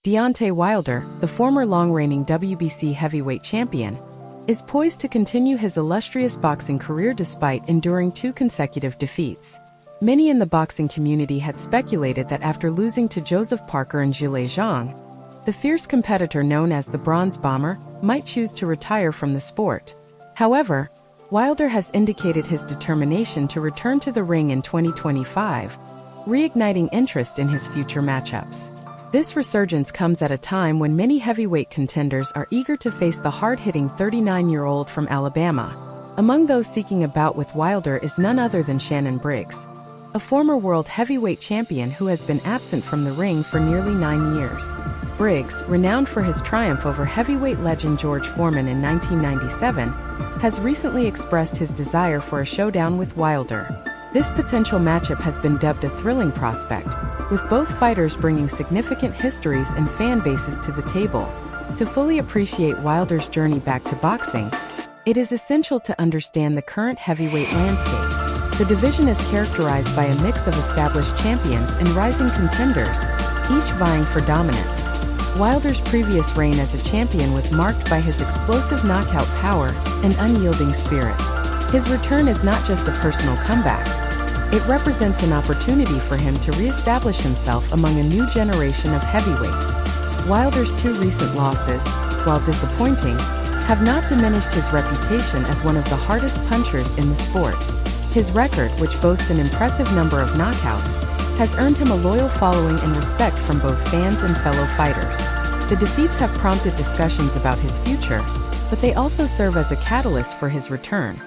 Deontay Wilder, the former long-reigning WBC heavyweight champion, is poised to continue his illustrious boxing career despite enduring 2 consecutive defeats. Many in the boxing community had speculated that after losing to Joseph Parker and Zhilei Zhang, the fierce competitor known as the Bronze Bomber might choose to retire from the sport. However, Wilder has indicated his determination to return to the ring in 2025, reigniting interest in his future matchups. This resurgence comes at a time when many heavyweight contenders are eager to face the hard-hitting 39-year-old from Alabama. Among those seeking a bout with Wilder is none other than Shannon Briggs, a former world heavyweight champion who has been absent from the ring for nearly 9 years. Briggs, renowned for his triumph over heavyweight legend George Foreman in 1997, has recently expressed his desire for a showdown with Wilder. This potential matchup has been dubbed a thrilling prospect, with both fighters bringing significant histories and fan bases to the table. To fully appreciate Wilder's journey back to boxing, it is essential to understand the current heavyweight landscape. The division is characterized by a mix of established champions and rising contenders, each vying for dominance. Wilder's previous reign as a champion was marked by his explosive knockout power and unyielding spirit. His return is not just a personal comeback. It represents an opportunity for him to re-establish himself among a new generation of heavyweights. Wilder's 2 recent losses, while disappointing, have not diminished his reputation as one of the hardest punchers in the sport. His record, which boasts an impressive number of knockouts, has earned him a loyal following and respect from both fans and fellow fighters. The defeats have prompted discussions about his future, but they also serve as a catalyst for his return.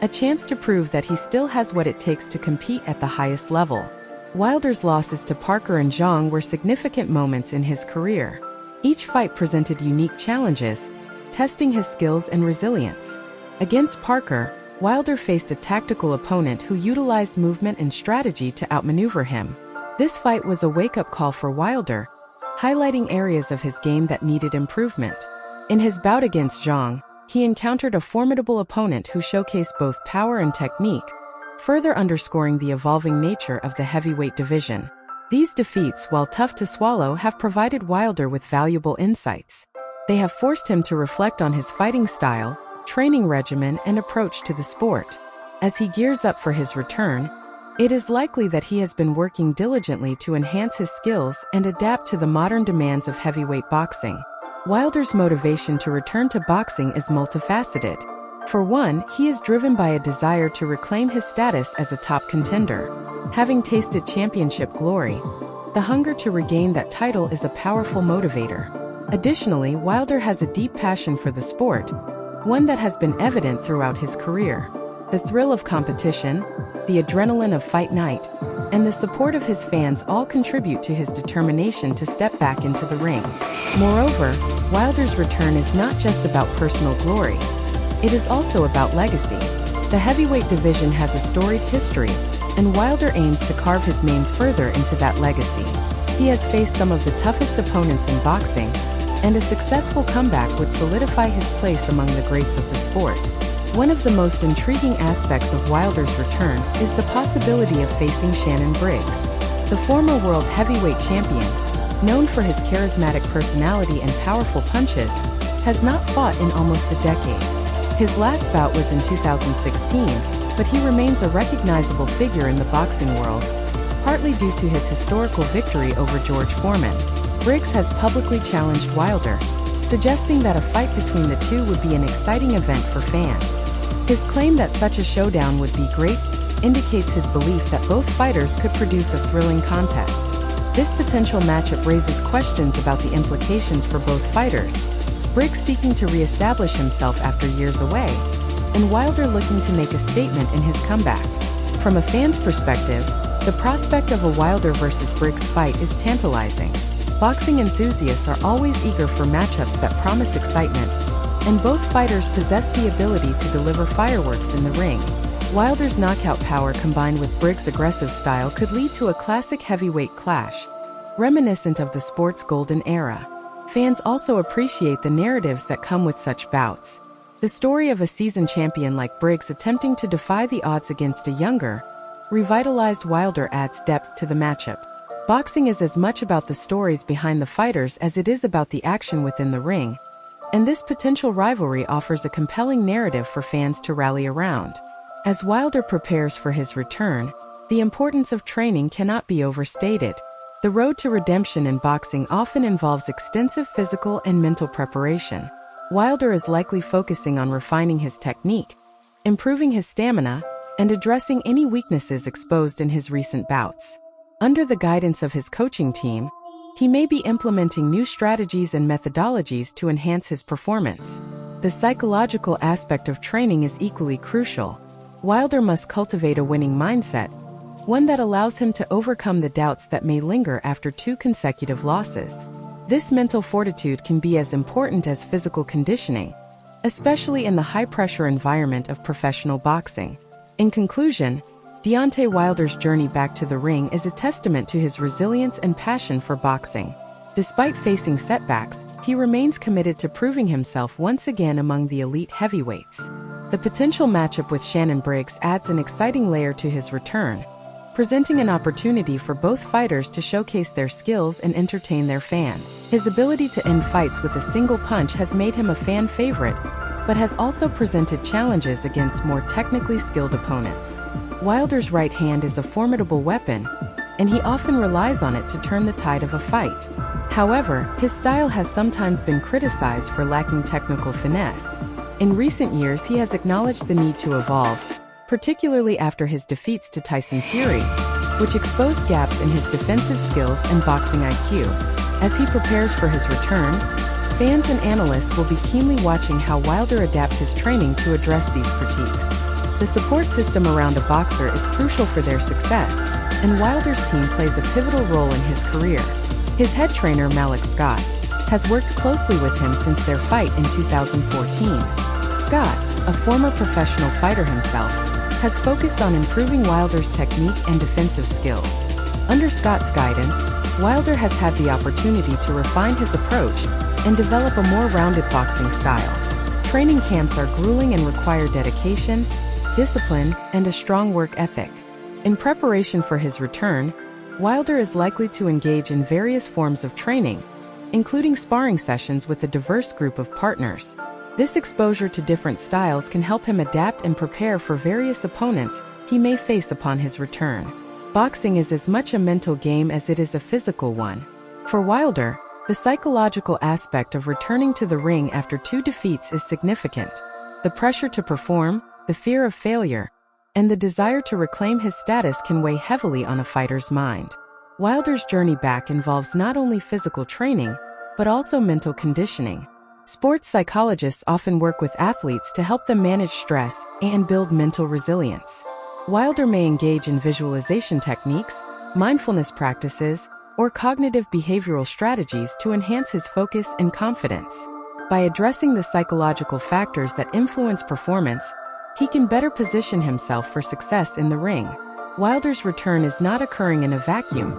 A chance to prove that he still has what it takes to compete at the highest level. Wilder's losses to Parker and Zhang were significant moments in his career. Each fight presented unique challenges, testing his skills and resilience. Against Parker, Wilder faced a tactical opponent who utilized movement and strategy to outmaneuver him. This fight was a wake-up call for Wilder, highlighting areas of his game that needed improvement. In his bout against Zhang, he encountered a formidable opponent who showcased both power and technique, further underscoring the evolving nature of the heavyweight division. These defeats, while tough to swallow, have provided Wilder with valuable insights. They have forced him to reflect on his fighting style, training regimen, and approach to the sport. As he gears up for his return, it is likely that he has been working diligently to enhance his skills and adapt to the modern demands of heavyweight boxing. Wilder's motivation to return to boxing is multifaceted. For one, he is driven by a desire to reclaim his status as a top contender. Having tasted championship glory, the hunger to regain that title is a powerful motivator. Additionally, Wilder has a deep passion for the sport, one that has been evident throughout his career. The thrill of competition, the adrenaline of fight night, and the support of his fans all contribute to his determination to step back into the ring. Moreover, Wilder's return is not just about personal glory. It is also about legacy. The heavyweight division has a storied history, and Wilder aims to carve his name further into that legacy. He has faced some of the toughest opponents in boxing, and a successful comeback would solidify his place among the greats of the sport. One of the most intriguing aspects of Wilder's return is the possibility of facing Shannon Briggs. The former world heavyweight champion, known for his charismatic personality and powerful punches, has not fought in almost a decade. His last bout was in 2016, but he remains a recognizable figure in the boxing world, partly due to his historical victory over George Foreman. Briggs has publicly challenged Wilder, suggesting that a fight between the two would be an exciting event for fans. His claim that such a showdown would be great indicates his belief that both fighters could produce a thrilling contest. This potential matchup raises questions about the implications for both fighters, Briggs seeking to re-establish himself after years away, and Wilder looking to make a statement in his comeback. From a fan's perspective, the prospect of a Wilder versus Briggs fight is tantalizing. Boxing enthusiasts are always eager for matchups that promise excitement, and both fighters possess the ability to deliver fireworks in the ring. Wilder's knockout power combined with Briggs' aggressive style could lead to a classic heavyweight clash, reminiscent of the sport's golden era. Fans also appreciate the narratives that come with such bouts. The story of a seasoned champion like Briggs attempting to defy the odds against a younger, revitalized Wilder adds depth to the matchup. Boxing is as much about the stories behind the fighters as it is about the action within the ring, and this potential rivalry offers a compelling narrative for fans to rally around. As Wilder prepares for his return, the importance of training cannot be overstated. The road to redemption in boxing often involves extensive physical and mental preparation. Wilder is likely focusing on refining his technique, improving his stamina, and addressing any weaknesses exposed in his recent bouts. Under the guidance of his coaching team, he may be implementing new strategies and methodologies to enhance his performance. The psychological aspect of training is equally crucial. Wilder must cultivate a winning mindset, one that allows him to overcome the doubts that may linger after 2 consecutive losses. This mental fortitude can be as important as physical conditioning, especially in the high-pressure environment of professional boxing. In conclusion, Deontay Wilder's journey back to the ring is a testament to his resilience and passion for boxing. Despite facing setbacks, he remains committed to proving himself once again among the elite heavyweights. The potential matchup with Shannon Briggs adds an exciting layer to his return, presenting an opportunity for both fighters to showcase their skills and entertain their fans. His ability to end fights with a single punch has made him a fan favorite, but has also presented challenges against more technically skilled opponents. Wilder's right hand is a formidable weapon, and he often relies on it to turn the tide of a fight. However, his style has sometimes been criticized for lacking technical finesse. In recent years, he has acknowledged the need to evolve, particularly after his defeats to Tyson Fury, which exposed gaps in his defensive skills and boxing IQ. As he prepares for his return, fans and analysts will be keenly watching how Wilder adapts his training to address these critiques. The support system around a boxer is crucial for their success, and Wilder's team plays a pivotal role in his career. His head trainer, Malik Scott, has worked closely with him since their fight in 2014. Scott, a former professional fighter himself, has focused on improving Wilder's technique and defensive skills. Under Scott's guidance, Wilder has had the opportunity to refine his approach and develop a more rounded boxing style. Training camps are grueling and require dedication, discipline, and a strong work ethic. In preparation for his return, Wilder is likely to engage in various forms of training, including sparring sessions with a diverse group of partners. This exposure to different styles can help him adapt and prepare for various opponents he may face upon his return. Boxing is as much a mental game as it is a physical one. For Wilder, the psychological aspect of returning to the ring after 2 defeats is significant. The pressure to perform, the fear of failure, and the desire to reclaim his status can weigh heavily on a fighter's mind. Wilder's journey back involves not only physical training, but also mental conditioning. Sports psychologists often work with athletes to help them manage stress and build mental resilience. Wilder may engage in visualization techniques, mindfulness practices, or cognitive behavioral strategies to enhance his focus and confidence. By addressing the psychological factors that influence performance, he can better position himself for success in the ring. Wilder's return is not occurring in a vacuum.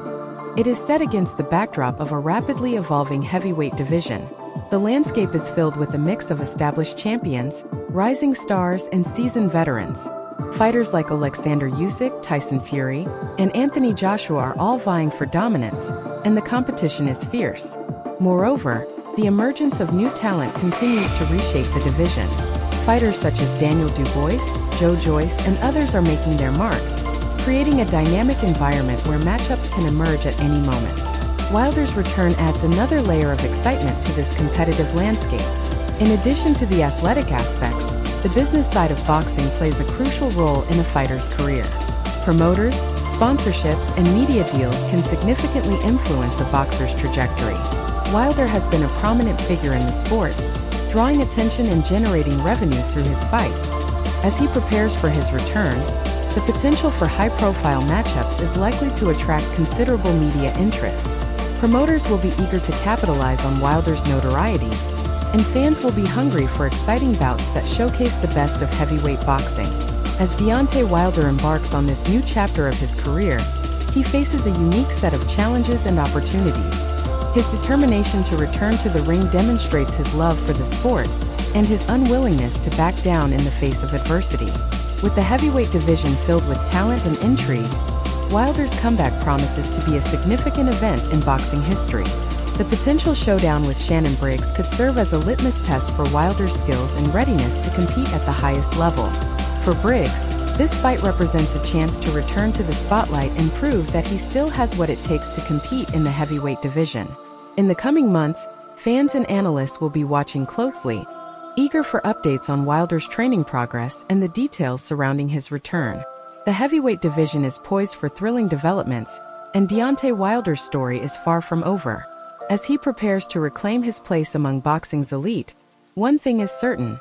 It is set against the backdrop of a rapidly evolving heavyweight division. The landscape is filled with a mix of established champions, rising stars, and seasoned veterans. Fighters like Alexander Usyk, Tyson Fury, and Anthony Joshua are all vying for dominance, and the competition is fierce. Moreover, the emergence of new talent continues to reshape the division. Fighters such as Daniel Dubois, Joe Joyce, and others are making their mark, creating a dynamic environment where matchups can emerge at any moment. Wilder's return adds another layer of excitement to this competitive landscape. In addition to the athletic aspects, the business side of boxing plays a crucial role in a fighter's career. Promoters, sponsorships, and media deals can significantly influence a boxer's trajectory. Wilder has been a prominent figure in the sport, drawing attention and generating revenue through his fights. As he prepares for his return, the potential for high-profile matchups is likely to attract considerable media interest. Promoters will be eager to capitalize on Wilder's notoriety, and fans will be hungry for exciting bouts that showcase the best of heavyweight boxing. As Deontay Wilder embarks on this new chapter of his career, he faces a unique set of challenges and opportunities. His determination to return to the ring demonstrates his love for the sport and his unwillingness to back down in the face of adversity. With the heavyweight division filled with talent and intrigue, Wilder's comeback promises to be a significant event in boxing history. The potential showdown with Shannon Briggs could serve as a litmus test for Wilder's skills and readiness to compete at the highest level. For Briggs, this fight represents a chance to return to the spotlight and prove that he still has what it takes to compete in the heavyweight division. In the coming months, fans and analysts will be watching closely, eager for updates on Wilder's training progress and the details surrounding his return. The heavyweight division is poised for thrilling developments, and Deontay Wilder's story is far from over. As he prepares to reclaim his place among boxing's elite, one thing is certain: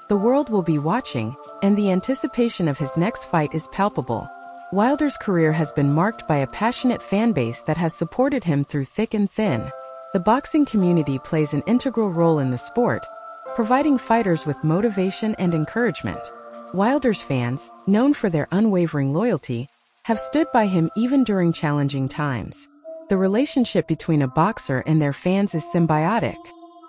the world will be watching, and the anticipation of his next fight is palpable. Wilder's career has been marked by a passionate fan base that has supported him through thick and thin. The boxing community plays an integral role in the sport, providing fighters with motivation and encouragement. Wilder's fans, known for their unwavering loyalty, have stood by him even during challenging times. The relationship between a boxer and their fans is symbiotic.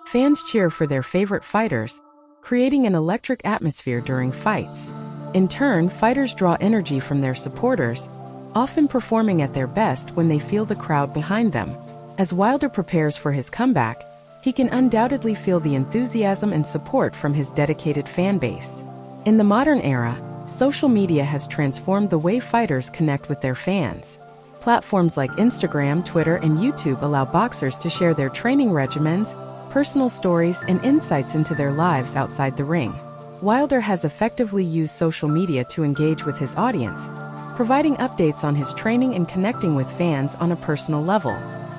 Fans cheer for their favorite fighters, creating an electric atmosphere during fights. In turn, fighters draw energy from their supporters, often performing at their best when they feel the crowd behind them. As Wilder prepares for his comeback, he can undoubtedly feel the enthusiasm and support from his dedicated fan base. In the modern era, social media has transformed the way fighters connect with their fans. Platforms like Instagram, Twitter, and YouTube allow boxers to share their training regimens, personal stories, and insights into their lives outside the ring. Wilder has effectively used social media to engage with his audience, providing updates on his training and connecting with fans on a personal level.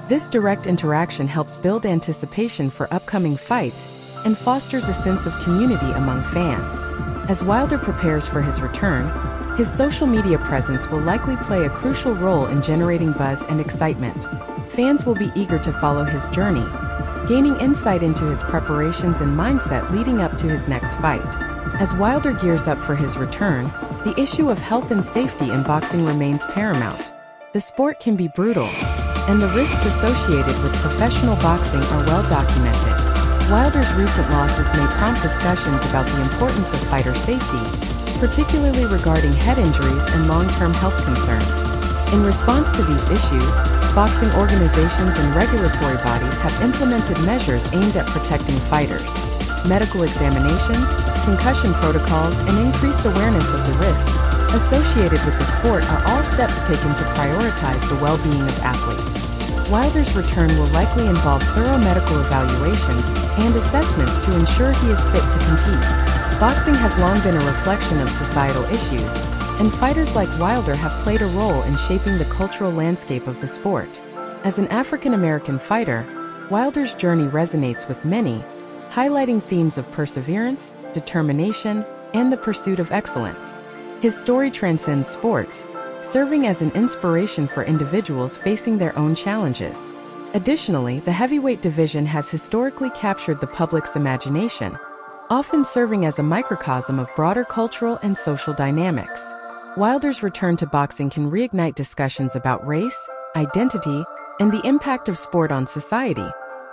This direct interaction helps build anticipation for upcoming fights and fosters a sense of community among fans. As Wilder prepares for his return, his social media presence will likely play a crucial role in generating buzz and excitement. Fans will be eager to follow his journey, gaining insight into his preparations and mindset leading up to his next fight. As Wilder gears up for his return, the issue of health and safety in boxing remains paramount. The sport can be brutal, and the risks associated with professional boxing are well documented. Wilder's recent losses may prompt discussions about the importance of fighter safety, particularly regarding head injuries and long-term health concerns. In response to these issues, boxing organizations and regulatory bodies have implemented measures aimed at protecting fighters. Medical examinations, concussion protocols, and increased awareness of the risks associated with the sport are all steps taken to prioritize the well-being of athletes. Wilder's return will likely involve thorough medical evaluations and assessments to ensure he is fit to compete. Boxing has long been a reflection of societal issues, and fighters like Wilder have played a role in shaping the cultural landscape of the sport. As an African-American fighter, Wilder's journey resonates with many, highlighting themes of perseverance, determination, and the pursuit of excellence. His story transcends sports, serving as an inspiration for individuals facing their own challenges. Additionally, the heavyweight division has historically captured the public's imagination, often serving as a microcosm of broader cultural and social dynamics. Wilder's return to boxing can reignite discussions about race, identity, and the impact of sport on society,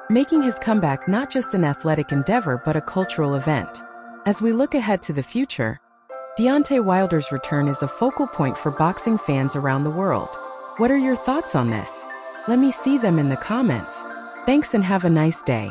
making his comeback not just an athletic endeavor but a cultural event. As we look ahead to the future, Deontay Wilder's return is a focal point for boxing fans around the world. What are your thoughts on this? Let me see them in the comments. Thanks and have a nice day.